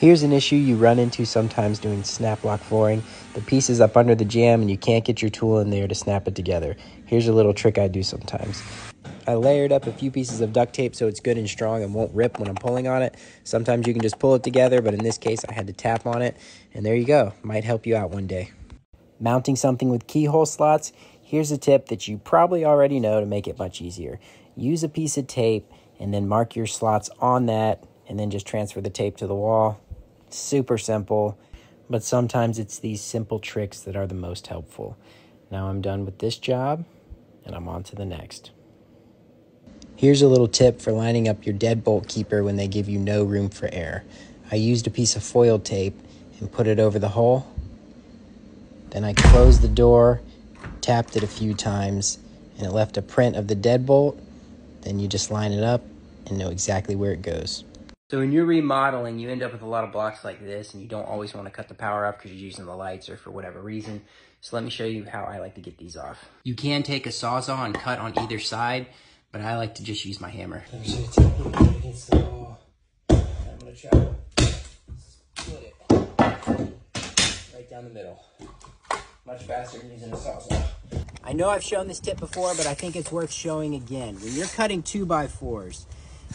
Here's an issue you run into sometimes doing SnapLock flooring. The piece is up under the jamb and you can't get your tool in there to snap it together. Here's a little trick I do sometimes. I layered up a few pieces of duct tape so it's good and strong and won't rip when I'm pulling on it. Sometimes you can just pull it together, but in this case I had to tap on it, and there you go. Might help you out one day. Mounting something with keyhole slots, here's a tip that you probably already know to make it much easier. Use a piece of tape and then mark your slots on that, and then just transfer the tape to the wall. Super simple, but sometimes it's these simple tricks that are the most helpful. Now I'm done with this job, and I'm on to the next. Here's a little tip for lining up your deadbolt keeper when they give you no room for air. I used a piece of foil tape and put it over the hole. Then I closed the door, tapped it a few times, and it left a print of the deadbolt. Then you just line it up and know exactly where it goes. So when you're remodeling, you end up with a lot of blocks like this, and you don't always want to cut the power off because you're using the lights or for whatever reason. So let me show you how I like to get these off. You can take a Sawzall and cut on either side, but I like to just use my hammer. I'm going to try to split it right down the middle. Much faster than using a Sawzall. I know I've shown this tip before, but I think it's worth showing again. When you're cutting 2x4s,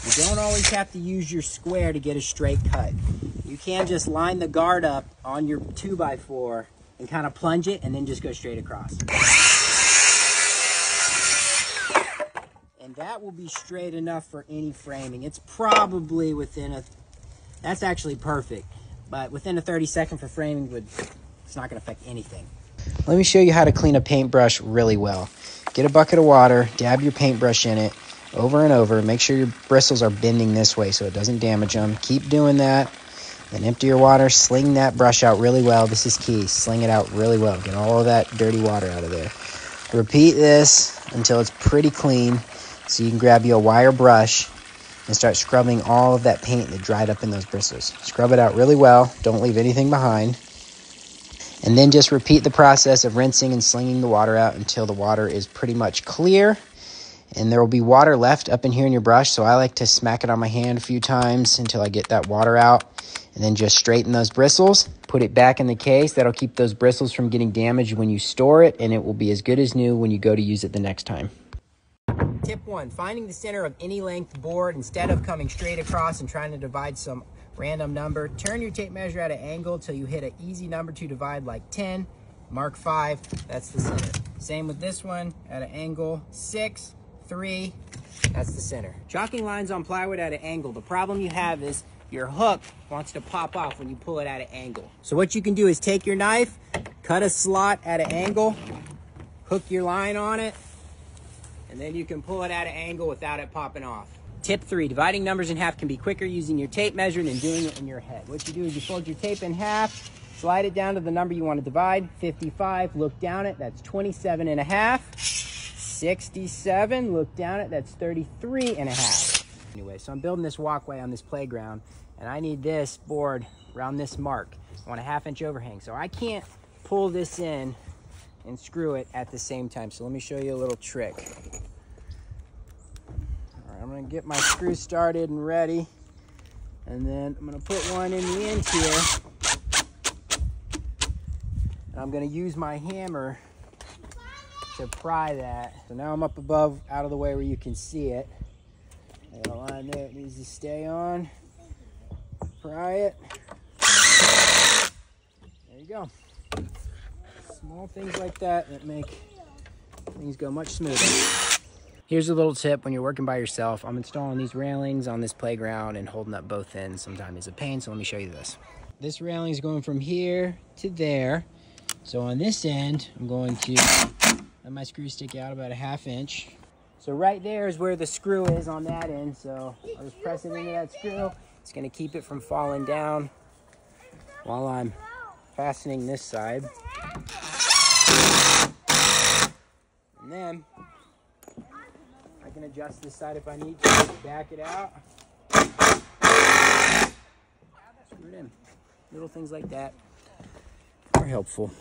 you don't always have to use your square to get a straight cut. You can just line the guard up on your 2x4 and kind of plunge it and then just go straight across. And that will be straight enough for any framing. It's probably that's actually perfect, but within a 30-second for framing, it's not gonna affect anything. Let me show you how to clean a paintbrush really well. Get a bucket of water, dab your paintbrush in it, over and over. Make sure your bristles are bending this way so it doesn't damage them. Keep doing that. Then empty your water, sling that brush out really well. This is key, sling it out really well. Get all of that dirty water out of there. Repeat this until it's pretty clean, so you can grab you a wire brush and start scrubbing all of that paint that dried up in those bristles. Scrub it out really well, don't leave anything behind. And then just repeat the process of rinsing and slinging the water out until the water is pretty much clear. And there will be water left up in here in your brush, so I like to smack it on my hand a few times until I get that water out. And then just straighten those bristles, put it back in the case. That'll keep those bristles from getting damaged when you store it, and it will be as good as new when you go to use it the next time. Tip 1, finding the center of any length board instead of coming straight across and trying to divide some random number. Turn your tape measure at an angle till you hit an easy number to divide, like 10, mark 5, that's the center. Same with this one, at an angle, 6, 3, that's the center. Chalking lines on plywood at an angle. The problem you have is your hook wants to pop off when you pull it at an angle. So what you can do is take your knife, cut a slot at an angle, hook your line on it, and then you can pull it at an angle without it popping off. Tip 3, dividing numbers in half can be quicker using your tape measure than doing it in your head. What you do is you fold your tape in half, slide it down to the number you want to divide, 55, look down it, that's 27 and a half. 67, look down it, that's 33 and a half. Anyway, so I'm building this walkway on this playground, and I need this board around this mark. I want a 1/2 inch overhang, so I can't pull this in and screw it at the same time. So let me show you a little trick. All right, I'm gonna get my screw started and ready, and then I'm gonna put one in the end here, and I'm gonna use my hammer to pry that. So now I'm up above, out of the way where you can see it. And the line there, it needs to stay on. Pry it. There you go. Small things like that make things go much smoother. Here's a little tip when you're working by yourself. I'm installing these railings on this playground and holding up both ends sometimes is a pain, so let me show you this. This railing is going from here to there. So on this end, I'm going to let my screw stick out about a 1/2 inch. So right there is where the screw is on that end. So I'll just press it into that screw. It's gonna keep it from falling down while I'm fastening this side. And then I can adjust this side if I need to, back it out. Screw it in. Little things like that are helpful.